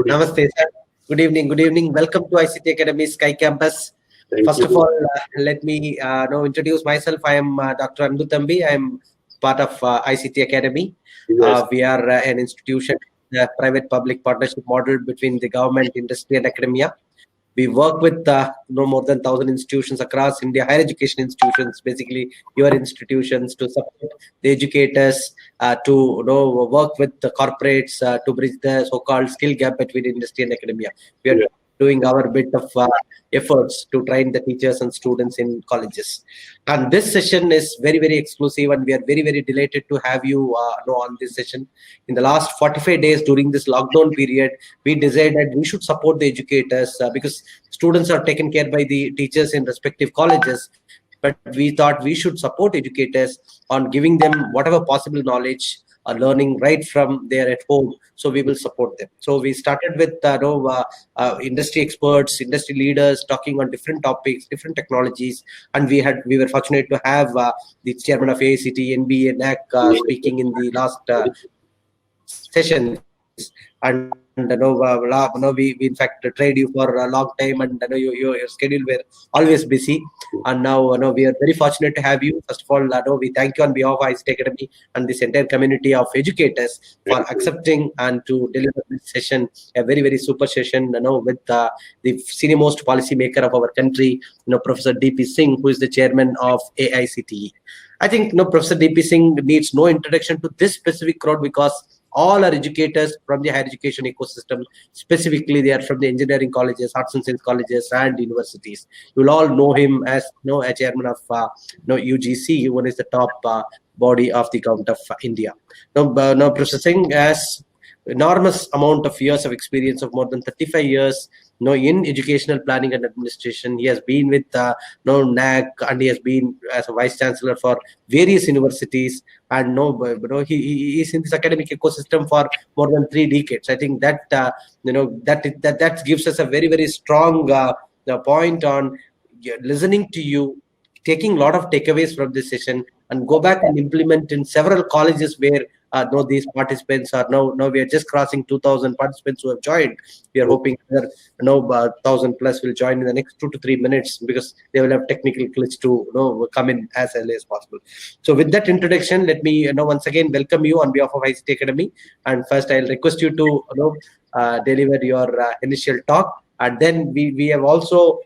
Namaste, sir. Good evening. Good evening. Welcome to ICT Academy Sky Campus. First of all, let me introduce myself. I am Dr. Anbu Thambi. I am part of ICT Academy. We are an institution, private public partnership model between the government, industry, and academia. We work with no more than 1,000 institutions across India, higher education institutions, basically your institutions, to support the educators, to work with the corporates to bridge the so-called skill gap between industry and academia. We are doing our bit of efforts to train the teachers and students in colleges. And this session is very, very exclusive, and we are very, very delighted to have you on this session. In the last 45 days during this lockdown period, we decided we should support the educators because students are taken care by the teachers in respective colleges. But we thought we should support educators on giving them whatever possible knowledge or learning right from there at home. So we will support them. So we started with industry experts, industry leaders talking on different topics, different technologies, and we were fortunate to have the chairman of AICT, NBA, NAC speaking in the last sessions. And we in fact tried you for a long time, and your schedule were always busy. And now we are very fortunate to have you. First of all, we thank you on behalf of ICT Academy and this entire community of educators for accepting and to deliver this session, a very, very super session. With the senior most policy maker of our country, Professor DP Singh, who is the chairman of AICTE. I think Professor DP Singh needs no introduction to this specific crowd because all are educators from the higher education ecosystem. Specifically, they are from the engineering colleges, arts and science colleges, and universities. You will all know him as a chairman of UGC, one is the top body of the government of India. Now, Professor Singh has enormous amount of years of experience of more than 35 years in educational planning and administration. He has been with NAC, and he has been as a vice chancellor for various universities, and he is in this academic ecosystem for more than 3 decades. I think that that gives us a very, very strong point on listening to you, taking a lot of takeaways from this session, and go back and implement in several colleges where these participants are now we are just crossing 2,000 participants who have joined. We are hoping that 1,000 plus will join in the next 2 to 3 minutes because they will have technical glitch to come in as early as possible. So with that introduction, let me once again welcome you on behalf of ICT Academy. And first, I'll request you to deliver your initial talk, and then we have also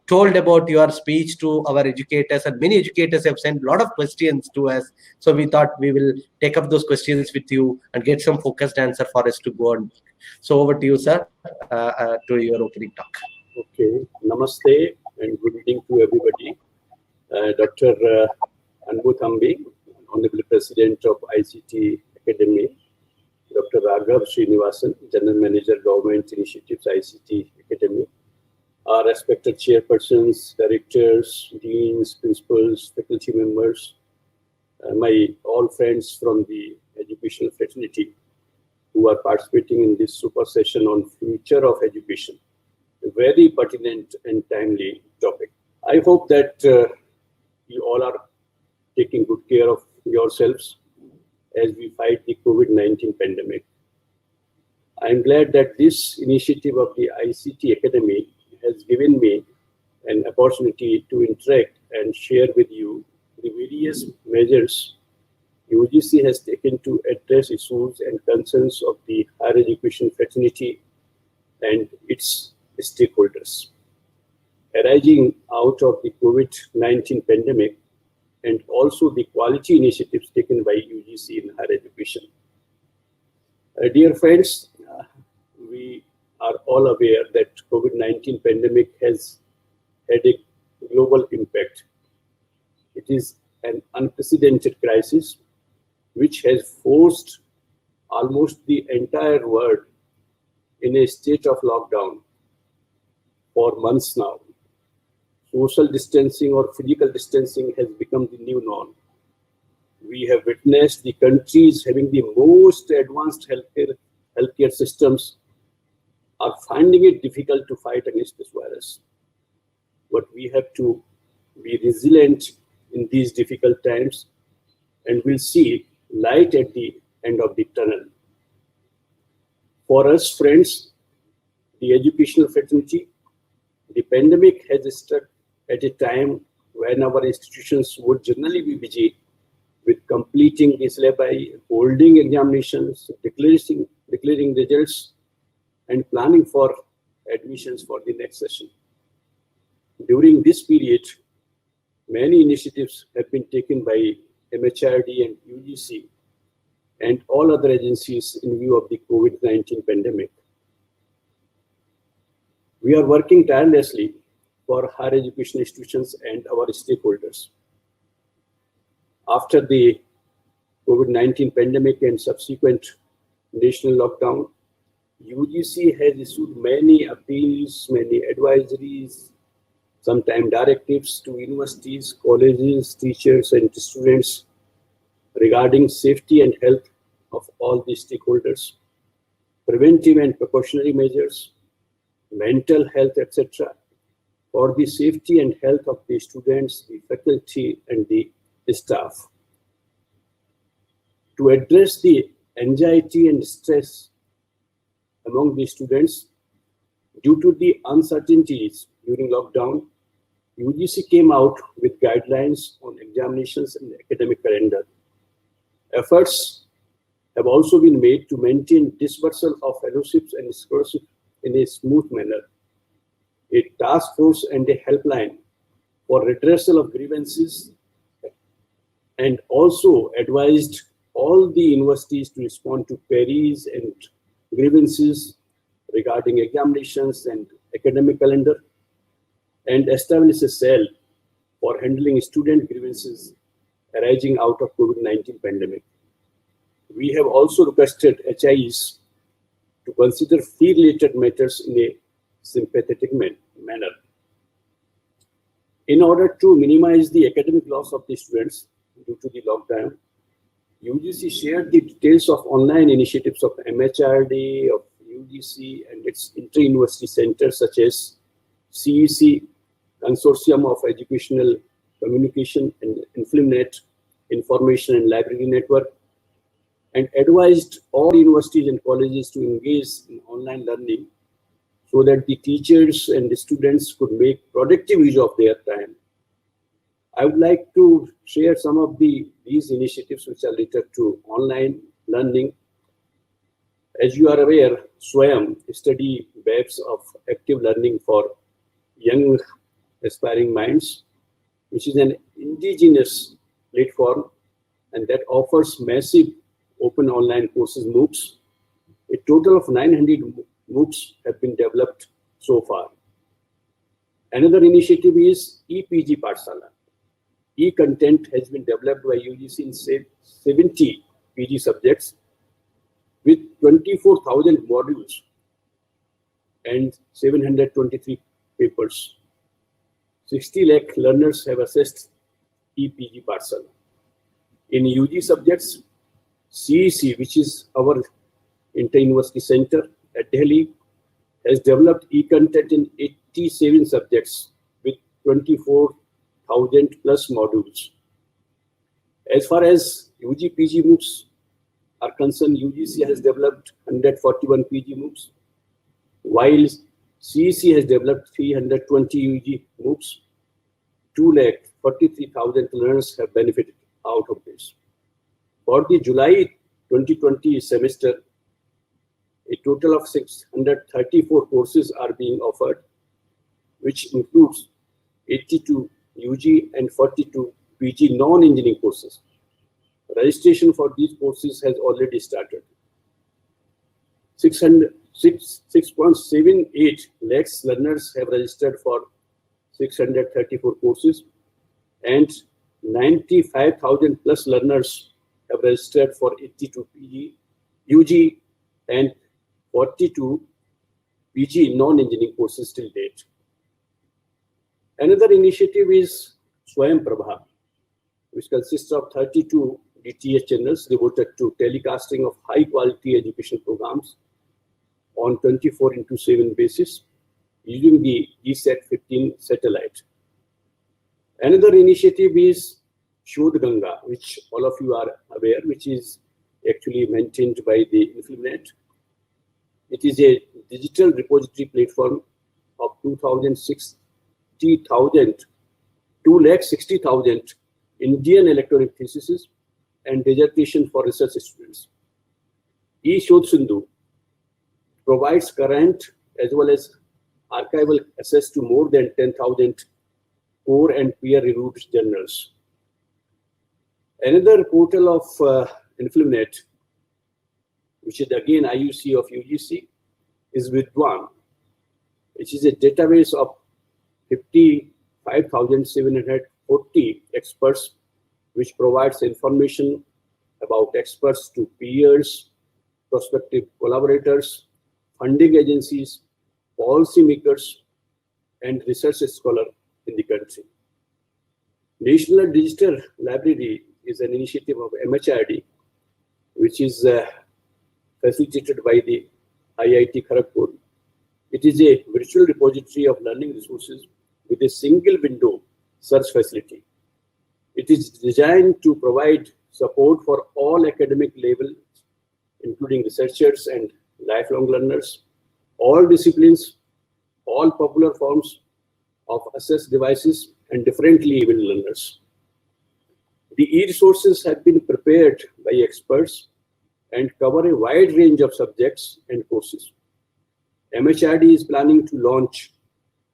told about your speech to our educators, and many educators have sent a lot of questions to us. So we thought we will take up those questions with you and get some focused answer for us to go on. So over to you, sir, to your opening talk. Okay, namaste and good evening to everybody. Dr. Anbu Thambi, Honorable President of ICT Academy, Dr. Raghav Srinivasan, General Manager, Government Initiatives, ICT Academy, our respected chairpersons, directors, deans, principals, faculty members, my all friends from the educational fraternity who are participating in this super session on future of education, a very pertinent and timely topic. I hope that you all are taking good care of yourselves as we fight the COVID-19 pandemic. I'm glad that this initiative of the ICT Academy has given me an opportunity to interact and share with you the various measures UGC has taken to address issues and concerns of the higher education fraternity and its stakeholders, arising out of the COVID-19 pandemic and also the quality initiatives taken by UGC in higher education. Dear friends, we are all aware that COVID-19 pandemic has had a global impact. It is an unprecedented crisis which has forced almost the entire world in a state of lockdown for months now. Social distancing or physical distancing has become the new norm. We have witnessed the countries having the most advanced healthcare systems are finding it difficult to fight against this virus. But we have to be resilient in these difficult times, and we'll see light at the end of the tunnel. For us, friends, the educational fraternity, the pandemic has struck at a time when our institutions would generally be busy with completing the syllabi, holding examinations, declaring results, and planning for admissions for the next session. During this period, many initiatives have been taken by MHRD and UGC and all other agencies in view of the COVID-19 pandemic. We are working tirelessly for higher education institutions and our stakeholders. After the COVID-19 pandemic and subsequent national lockdown, UGC has issued many appeals, many advisories, sometimes directives to universities, colleges, teachers, and students regarding safety and health of all the stakeholders, preventive and precautionary measures, mental health, etc., for the safety and health of the students, the faculty, and the staff. To address the anxiety and stress among the students due to the uncertainties during lockdown, UGC came out with guidelines on examinations and academic calendar. Efforts have also been made to maintain dispersal of fellowships and scholarships in a smooth manner. A task force and a helpline for redressal of grievances, and also advised all the universities to respond to queries and grievances regarding examinations and academic calendar, and establish a cell for handling student grievances arising out of COVID-19 pandemic. We have also requested HIEs to consider fee-related matters in a sympathetic manner. In order to minimize the academic loss of the students due to the lockdown, UGC shared the details of online initiatives of MHRD, of UGC, and its inter-university centers such as CEC, Consortium of Educational Communication, and InfilmNet, Information and Library Network, and advised all universities and colleges to engage in online learning so that the teachers and the students could make productive use of their time. I would like to share some of these initiatives which are related to online learning. As you are aware, SWAYAM, study webs of active learning for young aspiring minds, which is an indigenous platform and that offers massive open online courses, MOOCs. A total of 900 MOOCs have been developed so far. Another initiative is ePG Pathshala. E-content has been developed by UGC in 70 PG subjects with 24,000 modules and 723 papers. 60 lakh learners have accessed ePG Pathshala. In UG subjects, CEC, which is our inter-university center at Delhi, has developed e-content in 87 subjects with 24,000 plus modules. As far as UG PG MOOCs are concerned, UGC has developed 141 PG MOOCs, while CEC has developed 320 UG MOOCs. 2,43,000 learners have benefited out of this. For the July 2020 semester, a total of 634 courses are being offered, which includes 82 UG and 42 PG non-engineering courses. Registration for these courses has already started. 6.78 lakhs learners have registered for 634 courses, and 95,000 plus learners have registered for 82 PG, UG, and 42 PG non-engineering courses till date. Another initiative is Swayam Prabha, which consists of 32 DTH channels devoted to telecasting of high-quality education programs on 24/7 basis using the GSAT-15 satellite. Another initiative is Shodh Ganga, which all of you are aware, which is actually maintained by the InfilmNet. It is a digital repository platform of 260,000 Indian electronic theses and dissertation for research students. eShodh Sindhu provides current as well as archival access to more than 10,000 core and peer-reviewed journals. Another portal of InfluNet, which is again IUC of UGC, is Vidwan, which is a database of 55,740 experts, which provides information about experts to peers, prospective collaborators, funding agencies, policymakers, and research scholars in the country. National Digital Library is an initiative of MHRD, which is facilitated by the IIT Kharagpur. It is a virtual repository of learning resources with a single window search facility. It is designed to provide support for all academic levels, including researchers and lifelong learners, all disciplines, all popular forms of access devices, and differently abled learners. The e-resources have been prepared by experts and cover a wide range of subjects and courses. MHRD is planning to launch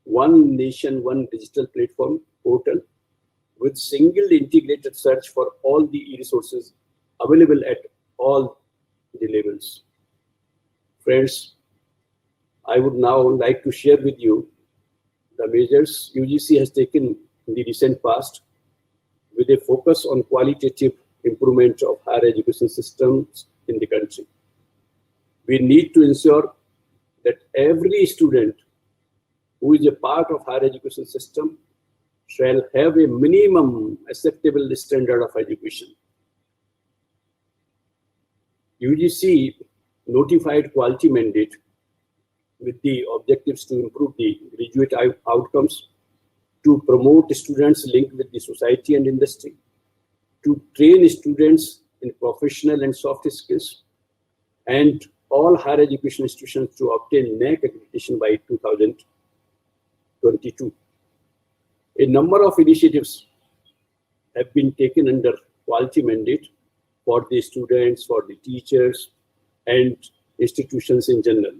One Nation, One Digital Platform portal with single integrated search for all the e-resources available at all the levels. Friends, I would now like to share with you the measures UGC has taken in the recent past with a focus on qualitative improvement of higher education systems in the country. We need to ensure that every student who is a part of higher education system shall have a minimum acceptable standard of education. UGC notified quality mandate with the objectives to improve the graduate outcomes, to promote students linked with the society and industry, to train students in professional and soft skills, and all higher education institutions to obtain NAAC accreditation by 2022. A number of initiatives have been taken under quality mandate for the students, for the teachers, and institutions in general.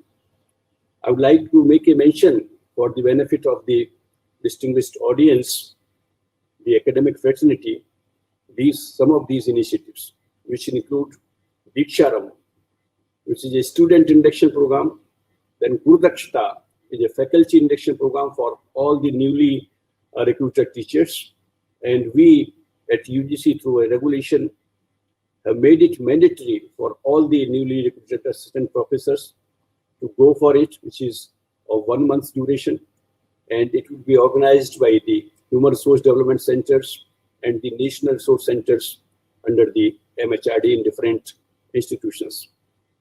I would like to make a mention for the benefit of the distinguished audience, the academic fraternity, some of these initiatives, which include Diksharam, which is a student induction program, then Gurudakshata is a faculty induction program for all the newly recruited teachers, and we at UGC through a regulation have made it mandatory for all the newly recruited assistant professors to go for it, which is of 1 month's duration, and it will be organized by the Human Resource Development Centers and the National Resource Centers under the MHRD in different institutions.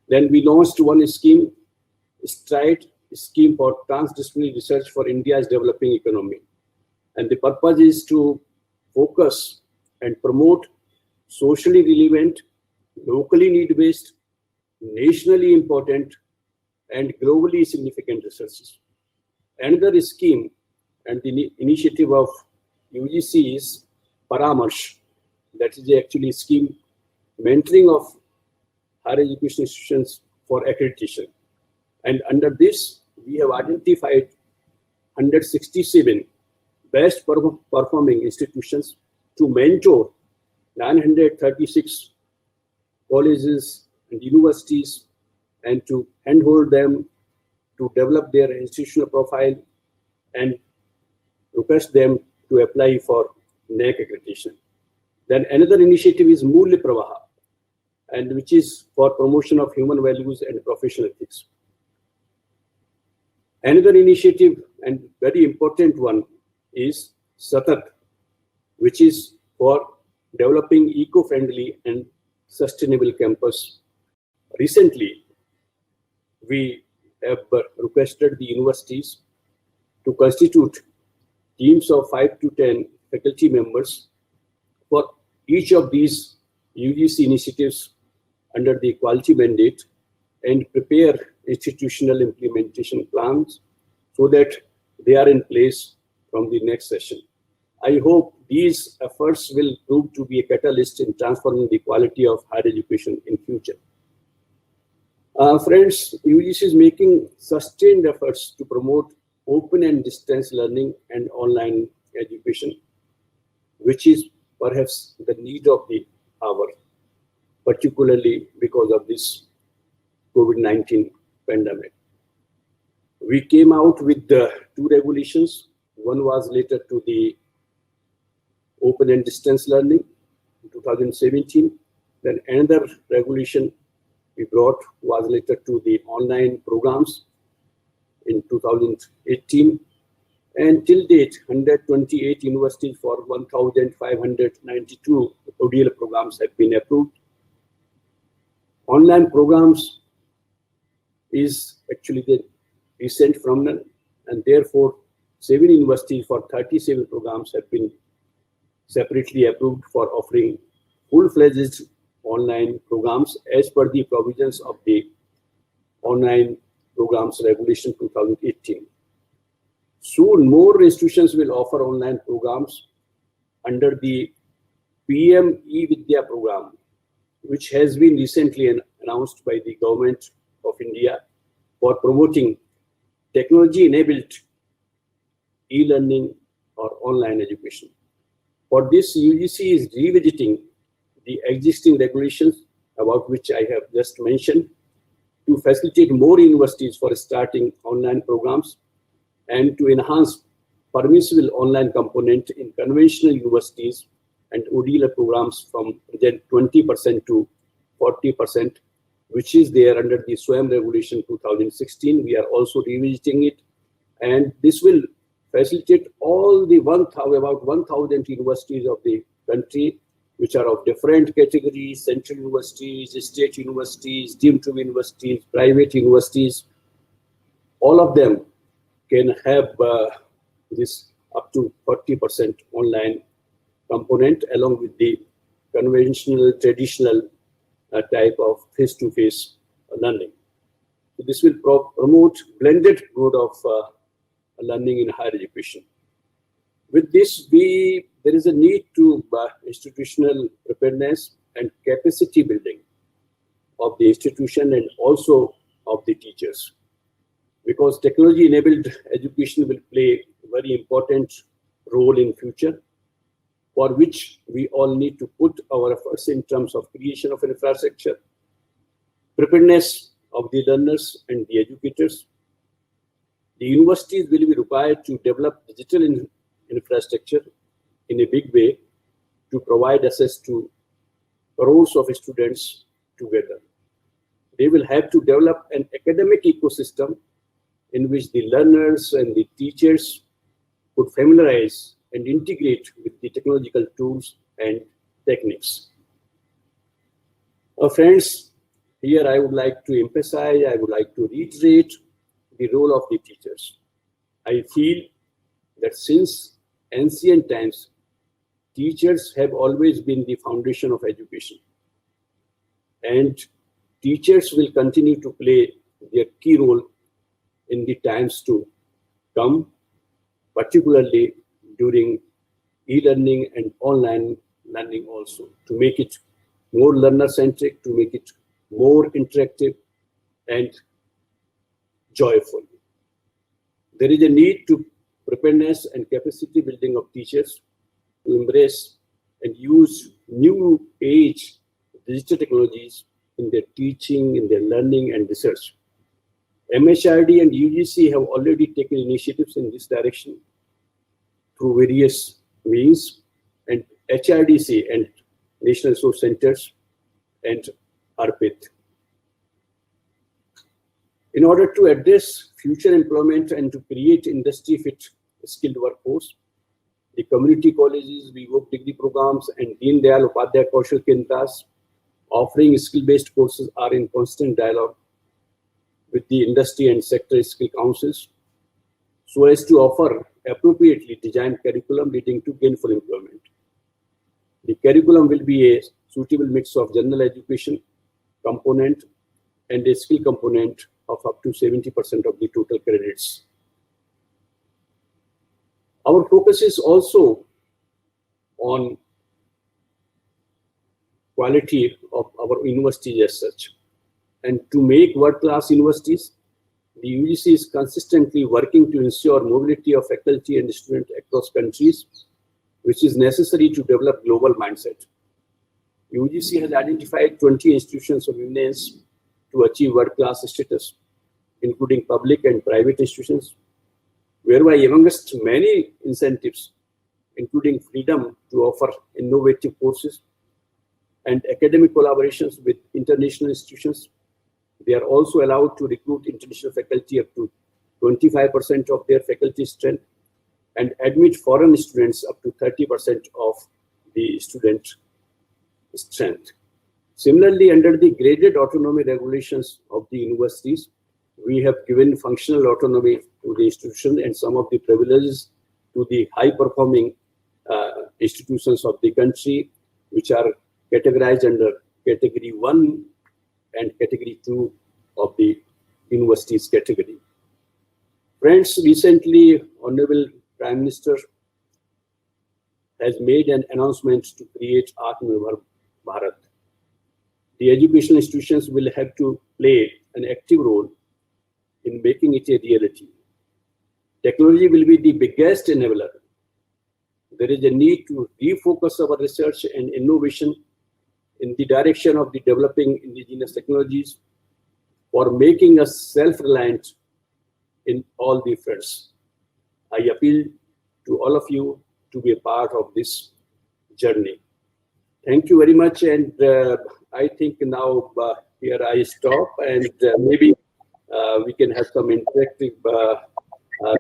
Then we launched one scheme, STRIDE, scheme for transdisciplinary research for India's developing economy. And the purpose is to focus and promote socially relevant, locally need-based, nationally important, and globally significant researches. Another scheme and the initiative of UGC is Paramarsh. That is actually a scheme mentoring of higher education institutions for accreditation. And under this, we have identified 167 best performing institutions to mentor 936 colleges and universities and to handhold them to develop their institutional profile and request them to apply for NAAC accreditation. Then another initiative is Mulya Pravaha, and which is for promotion of human values and professional ethics. Another initiative and very important one is Satat, which is for developing eco-friendly and sustainable campus. Recently, we have requested the universities to constitute teams of 5 to 10 faculty members for each of these UGC initiatives under the quality mandate, and prepare institutional implementation plans so that they are in place from the next session. I hope these efforts will prove to be a catalyst in transforming the quality of higher education in future. Friends, UGC is making sustained efforts to promote open and distance learning and online education, which is perhaps the need of the hour, particularly because of this COVID-19 pandemic. We came out with two regulations. One was related to the open and distance learning in 2017. Then another regulation we brought was related to the online programs in 2018. And till date, 128 universities for 1,592 ODL programs have been approved. Online programs is actually the recent phenomenon, and therefore 7 universities for 37 programs have been separately approved for offering full-fledged online programs as per the provisions of the Online Programs Regulation 2018. Soon, more institutions will offer online programs under the PM E-Vidya program, which has been recently announced by the Government of India for promoting technology-enabled e-learning or online education. For this, UGC is revisiting the existing regulations about which I have just mentioned to facilitate more universities for starting online programs and to enhance permissible online component in conventional universities and ODL programs from present 20% to 40%, which is there under the SWAYAM Regulation 2016. We are also revisiting it, and this will facilitate all the about 1,000 universities of the country, which are of different categories: central universities, state universities, deemed to be universities, private universities. All of them can have this up to 40% online component along with the conventional, traditional type of face-to-face learning. So this will promote blended mode of learning in higher education. With this, there is a need to institutional preparedness and capacity building of the institution and also of the teachers, because technology-enabled education will play a very important role in future, for which we all need to put our efforts in terms of creation of infrastructure, preparedness of the learners and the educators. The universities will be required to develop digital infrastructure in a big way to provide access to crores of students together. They will have to develop an academic ecosystem in which the learners and the teachers could familiarize and integrate with the technological tools and techniques. Friends, here I would like to emphasize, I would like to reiterate the role of the teachers. I feel that since ancient times, teachers have always been the foundation of education, and teachers will continue to play their key role in the times to come, particularly during e-learning and online learning also, to make it more learner-centric, to make it more interactive and joyful. There is a need to preparedness and capacity building of teachers to embrace and use new age digital technologies in their teaching, in their learning and research. MHRD and UGC have already taken initiatives in this direction through various means, and HRDC and National Resource Centers and ARPIT. In order to address future employment and to create industry-fit skilled workforce, the community colleges, VWOC degree programs, and Deen Dayal Upadhyay Kaushal Kendras offering skill-based courses are in constant dialogue with the industry and sector skill councils so as to offer appropriately designed curriculum leading to gainful employment. The curriculum will be a suitable mix of general education component and a skill component of up to 70% of the total credits. Our focus is also on quality of our universities as such. And to make world-class universities, the UGC is consistently working to ensure mobility of faculty and students across countries, which is necessary to develop global mindset. UGC has identified 20 institutions of eminence to achieve world-class status, including public and private institutions, whereby amongst many incentives, including freedom to offer innovative courses and academic collaborations with international institutions, they are also allowed to recruit international faculty up to 25% of their faculty strength and admit foreign students up to 30% of the student strength. Similarly, under the graded autonomy regulations of the universities, we have given functional autonomy to the institution and some of the privileges to the high-performing institutions of the country, which are categorized under Category 1 and Category 2 of the universities category. Friends, recently, Honorable Prime Minister has made an announcement to create Atmanirbhar Bharat. The educational institutions will have to play an active role in making it a reality. Technology will be the biggest enabler. There is a need to refocus our research and innovation in the direction of the developing indigenous technologies for making us self-reliant in all the fronts. I appeal to all of you to be a part of this journey. Thank you very much, and I think now here I stop, and maybe we can have some interactive.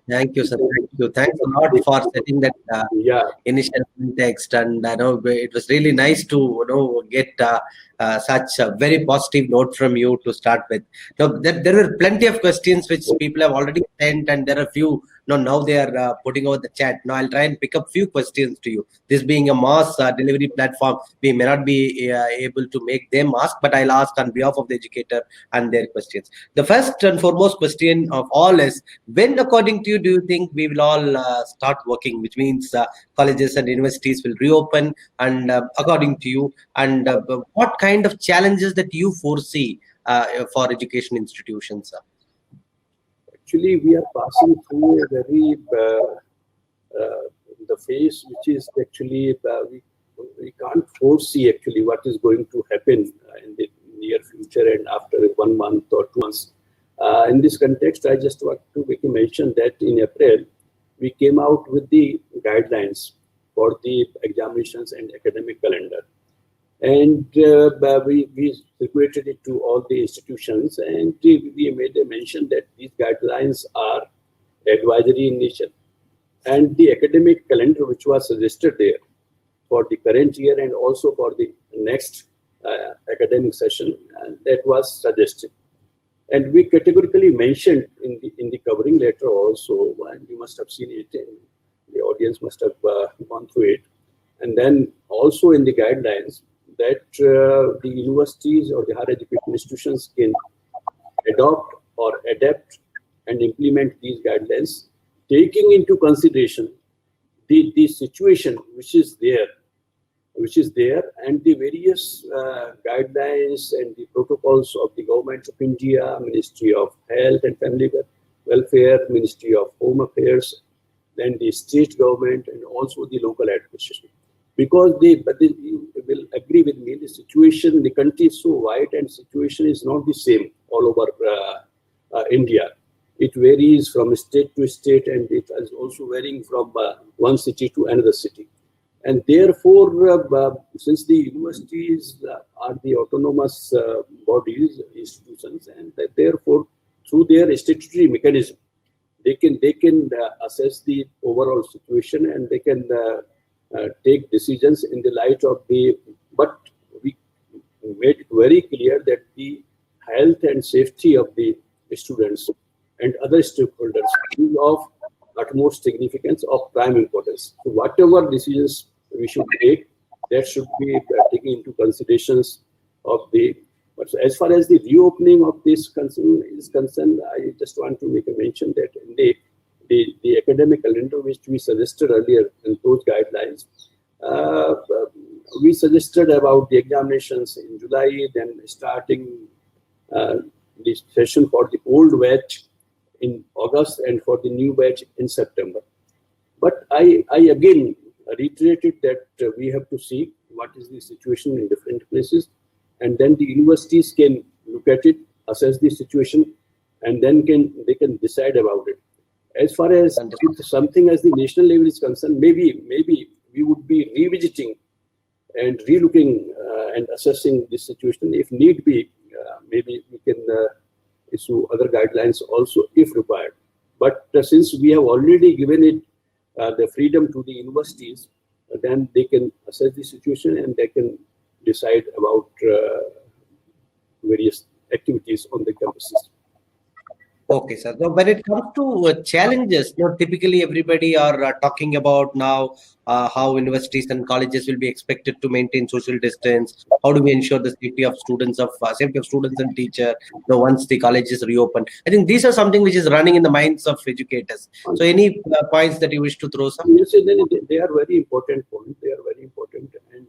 Thank you, sir. Thank you. Thanks a lot for setting that initial context, and I know it was really nice to get such a very positive note from you to start with. Now, there were plenty of questions which people have already sent, and there are a few. Now they are putting out the chat. Now I'll try and pick up few questions to you. This being a mass delivery platform, we may not be able to make them ask, but I'll ask on behalf of the educator and their questions. The first and foremost question of all is, when, according to you, do you think we will all start working? Which means colleges and universities will reopen, and according to you, and what kind of challenges that you foresee for education institutions, sir? Actually, we are passing through a very the phase which is actually we can't foresee actually what is going to happen in the near future and after 1 month or 2 months. In this context, I just want to make a mention that in April we came out with the guidelines for the examinations and academic calendar, and we circulated it to all the institutions, and we made a mention that these guidelines are advisory in nature, and the academic calendar which was suggested there for the current year and also for the next academic session, that was suggested, and we categorically mentioned in the covering letter also, and you must have seen it, and the audience must have gone through it, and then also in the guidelines that the universities or the higher education institutions can adopt or adapt and implement these guidelines, taking into consideration the situation which is there, and the various guidelines and the protocols of the Government of India, Ministry of Health and Family Welfare, Ministry of Home Affairs, then the state government and also the local administration. Because you will agree with me, the situation, the country is so wide and situation is not the same all over India. It varies from state to state, and it is also varying from one city to another city. And therefore, since the universities are the autonomous bodies, institutions, and therefore through their statutory mechanism, they can assess the overall situation, and they can take decisions in the light of but we made it very clear that the health and safety of the students and other stakeholders is of utmost significance, of prime importance. So whatever decisions we should take, that should be taken into considerations of the But so as far as the reopening of this concern is concerned, I just want to make a mention that in the academic calendar which we suggested earlier in those guidelines, we suggested about the examinations in July, then starting the session for the old batch in August and for the new batch in September. But I again reiterated that we have to see what is the situation in different places, and then the universities can look at it, assess the situation, and then they can decide about it. As far as if something as the national level is concerned, maybe we would be revisiting and relooking and assessing this situation. If need be, maybe we can issue other guidelines also if required. But since we have already given it the freedom to the universities, then they can assess the situation and they can decide about various activities on the campuses. Okay, sir. So when it comes to challenges, typically everybody are talking about now how universities and colleges will be expected to maintain social distance. How do we ensure the safety of students and teacher? Once the colleges reopen, I think these are something which is running in the minds of educators. So, any points that you wish to throw, sir? Yes, they are very important points. They are very important, and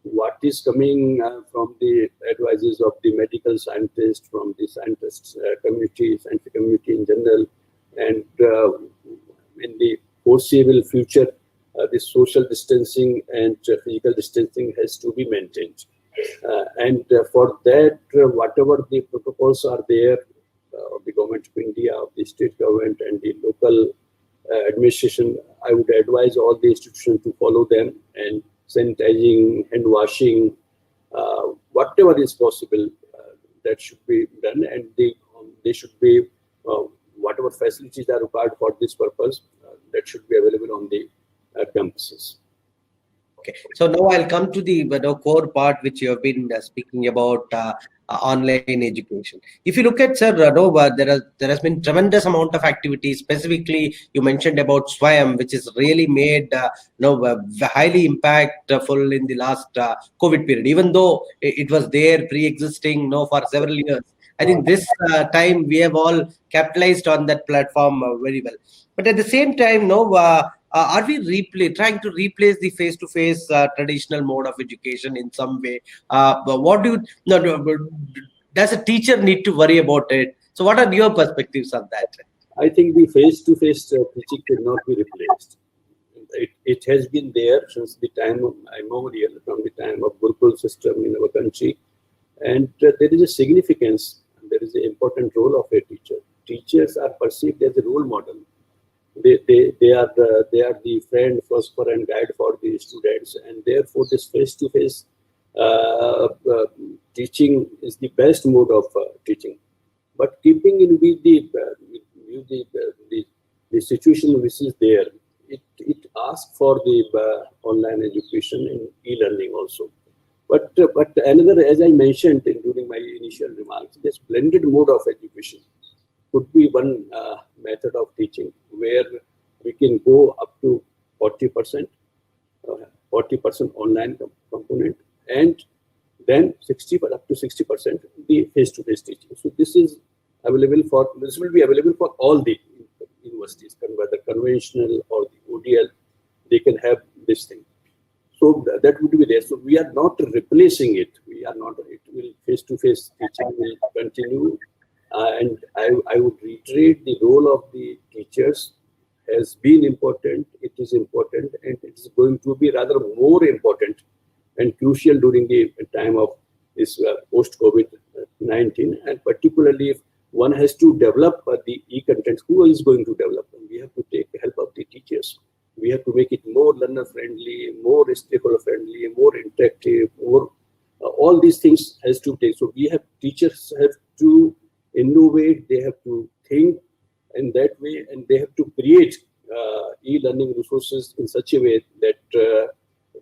what is coming from the advices of the medical scientists, from the scientists community, scientific community in general, and in the foreseeable future, this social distancing and physical distancing has to be maintained. And for that, whatever the protocols are there, the government of India, the state government, and the local administration, I would advise all the institutions to follow them, and sanitizing, hand washing, whatever is possible, that should be done, and they should be whatever facilities are required for this purpose, that should be available on the campuses. Okay, so now I'll come to the core part which you have been speaking about, online education. If you look at, sir, there has been tremendous amount of activity. Specifically, you mentioned about SWAYAM, which is really made highly impactful in the last COVID period. Even though it was there pre-existing for several years, I think this time we have all capitalized on that platform very well. But at the same time, are we trying to replace the face-to-face traditional mode of education in some way? What do you, does a teacher need to worry about it? So what are your perspectives on that? I think the face-to-face teaching cannot be replaced. It has been there since the time of immemorial, from the time of Gurukul system in our country. And there is a significance, there is an important role of a teacher. Teachers are perceived as a role model. They are the friend, philosopher, and guide for the students, and therefore this face-to-face teaching is the best mode of teaching. But keeping in with the situation which is there, it asks for the online education and e-learning also. But another, as I mentioned during my initial remarks, this blended mode of education could be one method of teaching where we can go up to 40% online component, and then up to 60% the face-to-face teaching. So this will be available for all the universities, whether conventional or the ODL, they can have this thing. So that would be there. So we are not replacing it. Face-to-face teaching will continue. And I would reiterate, the role of the teachers has been important, it is important, and it is going to be rather more important and crucial during the time of this post-COVID-19, and particularly if one has to develop the e-content, who is going to develop them? We have to take help of the teachers. We have to make it more learner-friendly, more stakeholder-friendly, more interactive, all these things has to take. So teachers have to innovate, they have to think in that way, and they have to create e-learning resources in such a way that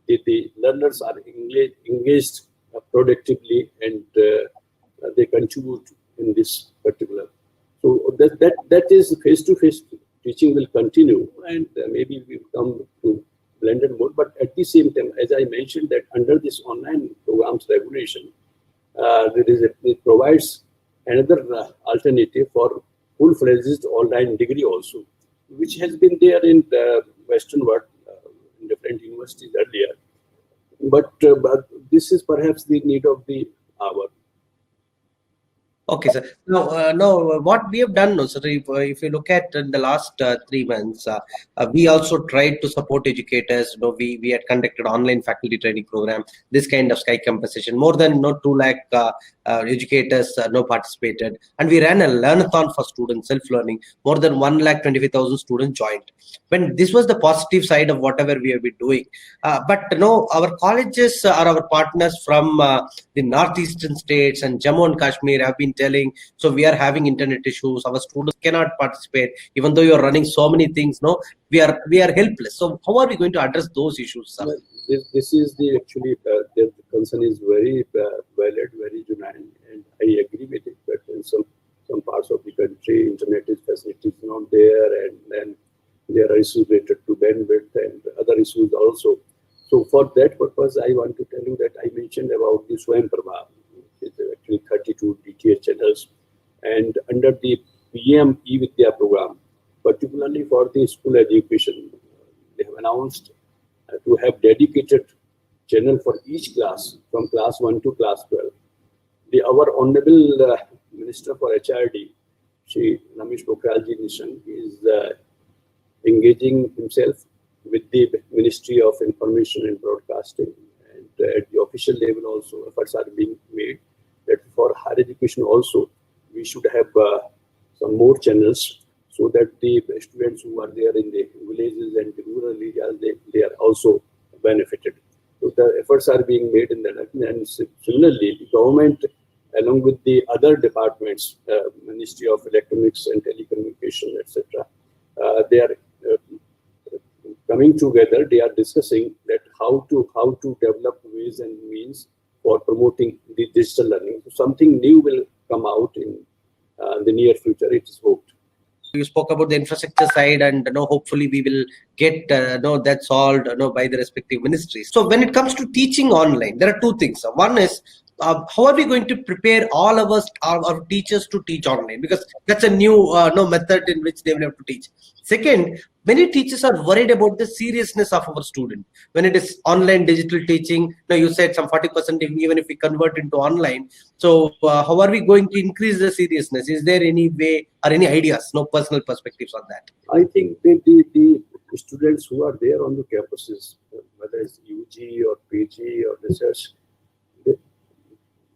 the learners are engaged productively, and they contribute in this particular. So that is face-to-face teaching will continue, and maybe we come to blended mode. But at the same time, as I mentioned, that under this online programs regulation, it provides another alternative for full-fledged online degree also, which has been there in the Western world in different universities earlier. But this is perhaps the need of the hour. Okay, sir. Now, what we have done, no, sir, if you look at in the last 3 months, we also tried to support educators. We had conducted online faculty training program, this kind of Sky Campus session. More than 2 lakh educators participated, and we ran a learnathon for students, self-learning. More than 1,25,000 students joined. When this was the positive side of whatever we have been doing, but our colleges are our partners from the northeastern states and Jammu and Kashmir have been telling, so we are having internet issues, our students cannot participate, even though you are running so many things. We are helpless. So how are we going to address those issues, sir? This is the concern is very valid, very genuine, and I agree with it that in some parts of the country internet facility is not there, and there are issues related to bandwidth and other issues also. So for that purpose, I want to tell you that I mentioned about the Swayamprabha. It's actually 32 DTH channels, and under the PM eVidya program, particularly for the school education, they have announced to have dedicated channel for each class from class 1 to class 12. Our Honorable Minister for HRD, Shri Ramesh Pokhriyal Nishank, is engaging himself with the Ministry of Information and Broadcasting, and at the official level also efforts are being made that for higher education also we should have some more channels, so that the students who are there in the villages and the rural areas, they are also benefited. So the efforts are being made in that, and similarly the government along with the other departments, Ministry of Electronics and Telecommunication, etc., they are coming together. They are discussing that how to develop ways and means for promoting the digital learning. So something new will come out in the near future, it is hoped. You spoke about the infrastructure side, and hopefully we will get that solved by the respective ministries. So when it comes to teaching online, there are two things. One is how are we going to prepare all of us, our teachers, to teach online, because that's a new method in which they will have to teach. Second, many teachers are worried about the seriousness of our student when it is online digital teaching. Now you said some 40% even if we convert into online. So how are we going to increase the seriousness? Is there any way or any ideas, personal perspectives on that? I think the students who are there on the campuses, whether it's UG or PG or research,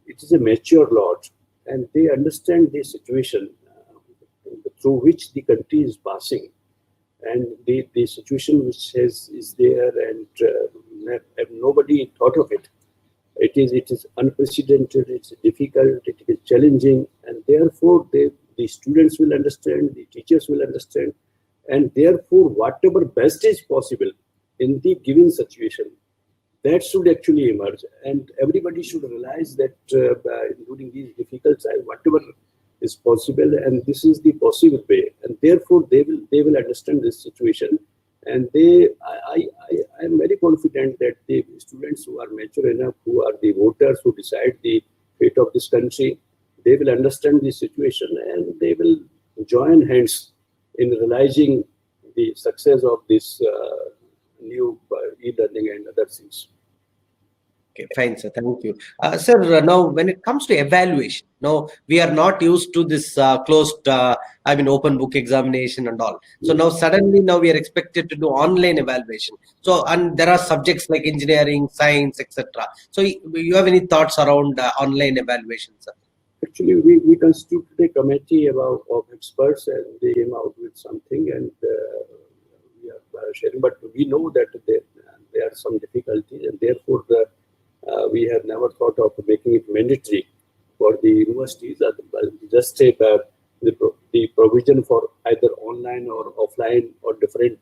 it is a mature lot, and they understand the situation through which the country is passing, and the situation which is there, and nobody thought of it. It is unprecedented, it's difficult, it is challenging, and therefore the students will understand, the teachers will understand, and therefore whatever best is possible in the given situation, that should actually emerge, and everybody should realize that during these difficult times, whatever is possible, and this is the possible way, and therefore they will understand this situation, and I am very confident that the students who are mature enough, who are the voters who decide the fate of this country, they will understand the situation, and they will join hands in realizing the success of this new e-learning and other things. Okay, fine, sir. Thank you. Sir, now when it comes to evaluation, we are not used to this closed, open book examination and all. So now suddenly we are expected to do online evaluation. So, and there are subjects like engineering, science, etc. So you have any thoughts around online evaluation, sir? Actually, we constituted a committee of experts, and they came out with something, and we are sharing. But we know that there are some difficulties, and therefore we have never thought of making it mandatory for the universities. Just the provision for either online or offline or different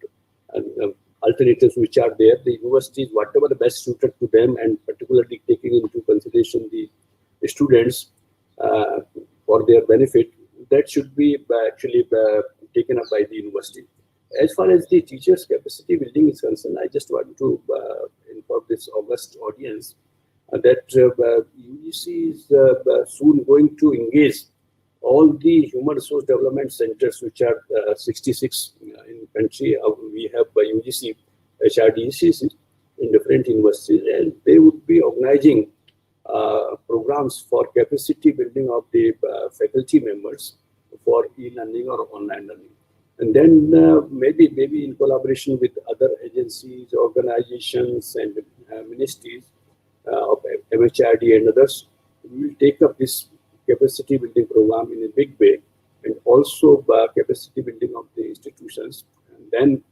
alternatives which are there. The universities, whatever the best suited to them, and particularly taking into consideration the students for their benefit, that should be actually taken up by the university. As far as the teachers' capacity building is concerned, I just want to inform this august audience that UGC is soon going to engage all the human resource development centers, which are 66 in the country. We have UGC, HRDCs in different universities, and they would be organizing programs for capacity building of the faculty members for e-learning or online learning. And then maybe in collaboration with other agencies, organizations, and ministries of MHRD and others, we will take up this capacity building program in a big way, and also capacity building of the institutions. And then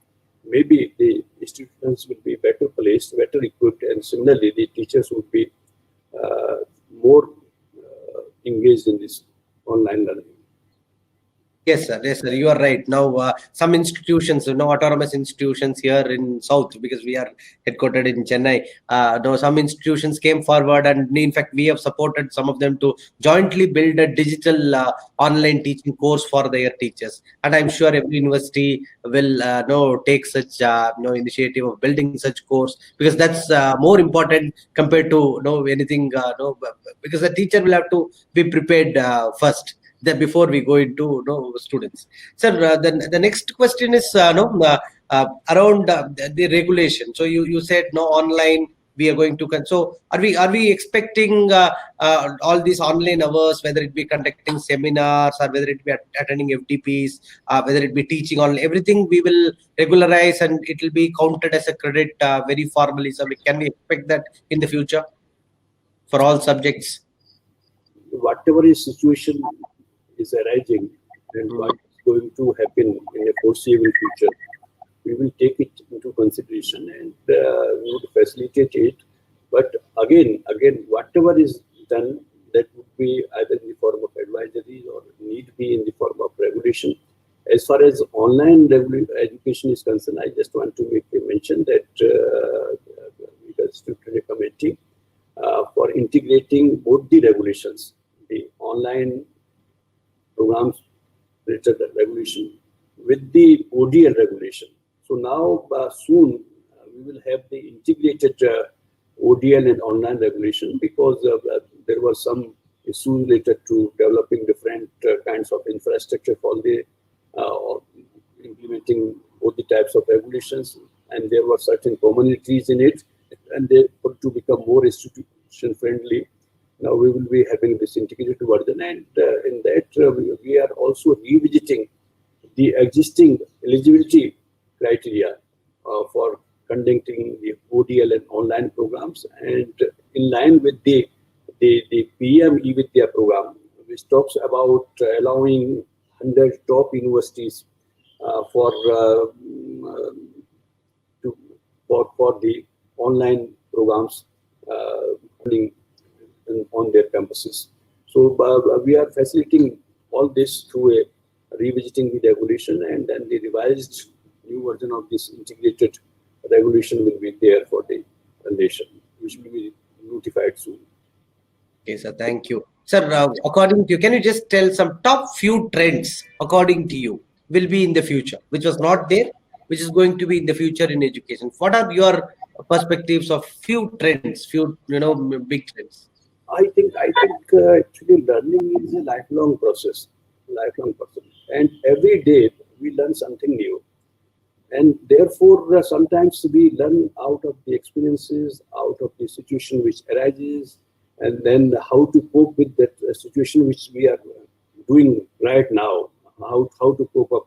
maybe the institutions will be better placed, better equipped, and similarly the teachers would be more engaged in this online learning. Yes, sir. Yes, sir. You are right. Now, some institutions, autonomous institutions here in South, because we are headquartered in Chennai. Now, some institutions came forward, and in fact, we have supported some of them to jointly build a digital online teaching course for their teachers. And I'm sure every university will take such initiative of building such course, because that's more important compared to anything. Because the teacher will have to be prepared first, that before we go into students. Sir, the next question is around the regulation. So you said online we are going to so are we expecting all these online hours, whether it be conducting seminars or whether it be attending FDPs, whether it be teaching on everything, we will regularize and it will be counted as a credit very formally. So can we expect that in the future for all subjects? Whatever is situation is arising and what is going to happen in a foreseeable future, we will take it into consideration and we would facilitate it. But again, whatever is done, that would be either in the form of advisories or need be in the form of regulation. As far as online education is concerned, I just want to make a mention that we constituted a committee for integrating both the regulations, the online programs related regulation with the ODL regulation. So now soon we will have the integrated ODL and online regulation, because there were some issues related to developing different kinds of infrastructure for the implementing both the types of regulations, and there were certain commonalities in it, and they were to become more institution friendly. Now we will be having this integrated version, and in that we are also revisiting the existing eligibility criteria for conducting the ODL and online programs, and in line with the PM eVidya program, which talks about allowing 100 top universities for the online programs on their campuses. So we are facilitating all this through a revisiting the regulation, and then the revised new version of this integrated regulation will be there for the nation, which will be notified soon. Okay, sir. Thank you. Sir, according to you, can you just tell some top few trends, according to you, will be in the future, which was not there, which is going to be in the future in education? What are your perspectives of few trends, big trends? I think actually learning is a lifelong process, and every day we learn something new, and therefore sometimes we learn out of the experiences, out of the situation which arises, and then how to cope with that situation which we are doing right now, how to cope up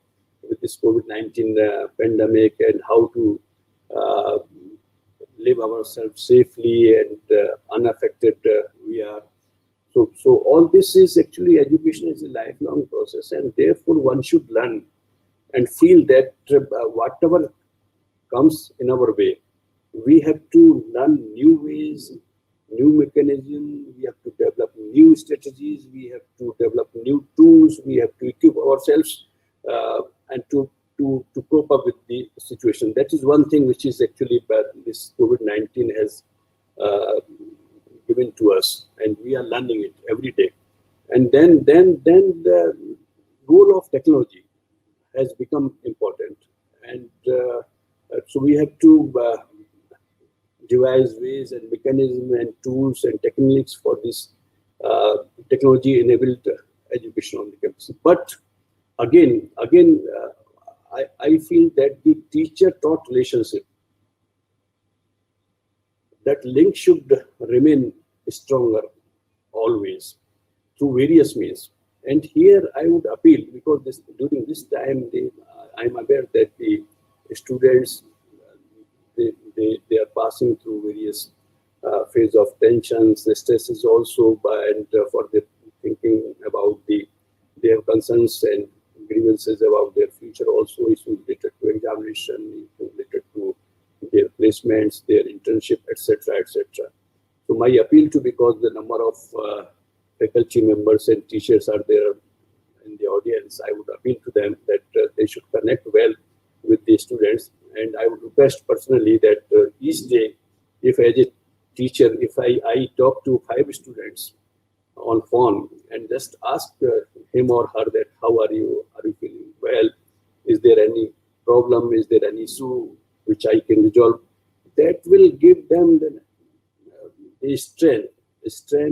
with this COVID-19 pandemic, and how to live ourselves safely and unaffected we are. So all this is actually, education is a lifelong process, and therefore one should learn and feel that whatever comes in our way, we have to learn new ways, new mechanisms, we have to develop new strategies, we have to develop new tools, we have to equip ourselves and to cope up with the situation. That is one thing which is actually this COVID-19 has given to us, and we are learning it every day. And then the role of technology has become important, and so we have to devise ways and mechanisms and tools and techniques for this technology-enabled education on the campus. But again, I feel that the teacher-taught relationship, that link should remain stronger always through various means. And here I would appeal, because during this time, I'm aware that the students, they are passing through various phase of tensions, the stresses also, and for the thinking about their concerns and grievances about their future, also issues related to examination, related to their placements, their internship, etc., etc. So my appeal to, because the number of faculty members and teachers are there in the audience, I would appeal to them that they should connect well with the students. And I would request personally that each day, if as a teacher, if I talk to 5 students on phone and just ask him or her that, how are you feeling well, is there any problem, is there any issue which I can resolve, that will give them the strength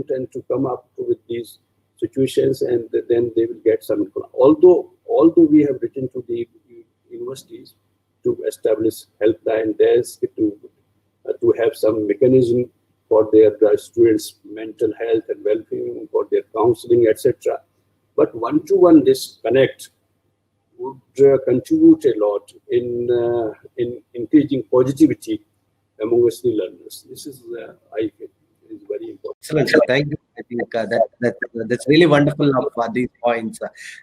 and to come up with these situations, and then they will get some. Although we have written to the universities to establish helpline desk, to have some mechanism for their students' mental health and well-being, for their counseling, etc. But one-to-one this connect would contribute a lot in increasing positivity among us the learners. This is, I think, is very important. Excellent, sir. Thank you. I think that's really wonderful of these points.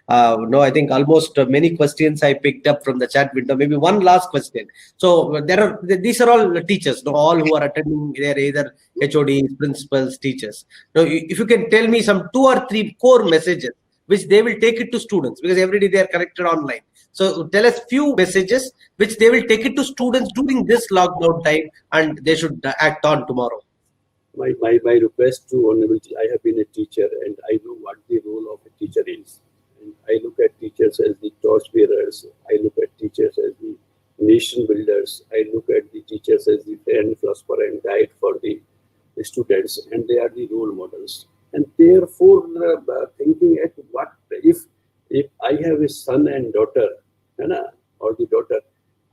No, I think almost many questions I picked up from the chat window. Maybe one last question. So these are all teachers, no, all who are attending. They are either HODs, principals, teachers. Now, if you can tell me some 2 or 3 core messages which they will take it to students, because every day they are connected online. So tell us few messages which they will take it to students during this lockdown time, and they should act on tomorrow. My request to Honorable, I have been a teacher and I know what the role of a teacher is. And I look at teachers as the torch bearers. I look at teachers as the nation builders. I look at the teachers as the friend, philosopher, and guide for the students, and they are the role models. And therefore, thinking at what if I have a son and daughter, or the daughter,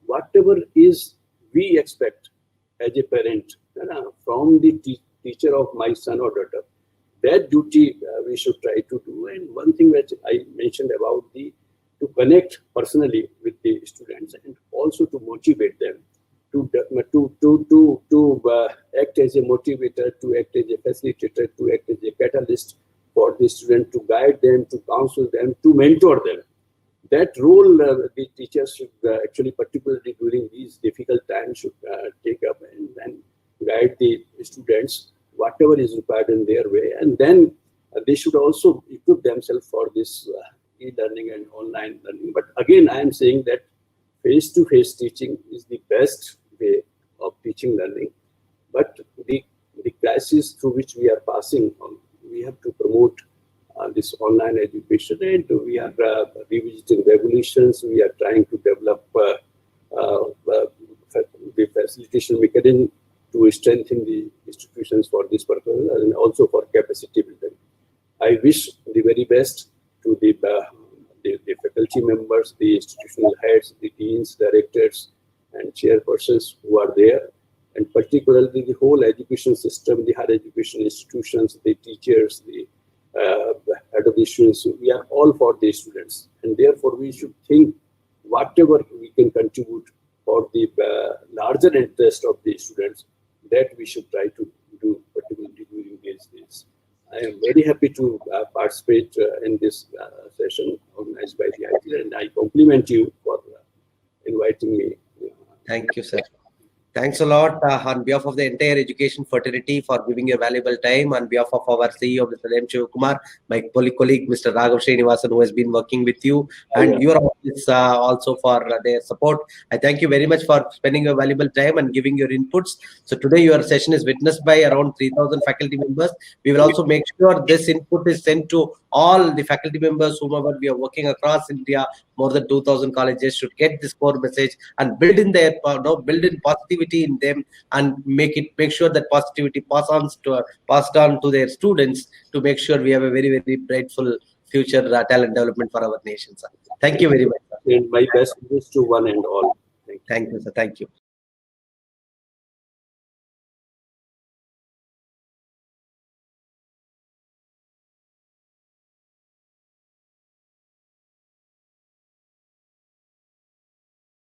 whatever is we expect as a parent from the teacher of my son or daughter, that duty we should try to do. And one thing which I mentioned about to connect personally with the students and also to motivate them, to act as a motivator, to act as a facilitator, to act as a catalyst for the student, to guide them, to counsel them, to mentor them. That role the teachers should actually, particularly during these difficult times, should take up and then guide the students whatever is required in their way. And then they should also equip themselves for this e-learning and online learning. But again, I am saying that face-to-face teaching is the best way of teaching learning. But the crisis through which we are passing on, we have to promote this online education, and we are revisiting regulations. We are trying to develop the facilitation mechanism to strengthen the institutions for this purpose and also for capacity building. I wish the very best to the faculty members, the institutional heads, the deans, directors, and chairpersons who are there, and particularly the whole education system, the higher education institutions, the teachers, the head of the students. We are all for the students, and therefore we should think whatever we can contribute for the larger interest of the students, that we should try to do, particularly during these days. I am very happy to participate in this session organized by the ITL, and I compliment you for inviting me. Thank you, sir. Thanks a lot on behalf of the entire education fraternity for giving your valuable time. On behalf of our CEO, Mr. M. Shivakumar, my colleague, Mr. Raghav Srinivasan, who has been working with you, and your office also for their support. I thank you very much for spending your valuable time and giving your inputs. So today your session is witnessed by around 3,000 faculty members. We will also make sure this input is sent to all the faculty members, whomever we are working across India, more than 2,000 colleges should get this core message and build in positivity in them, and make sure that positivity passed on to their students, to make sure we have a very, very brightful future talent development for our nation, sir. Thank you very much, sir. And my best wishes to one and all. Thank you, sir. Thank you.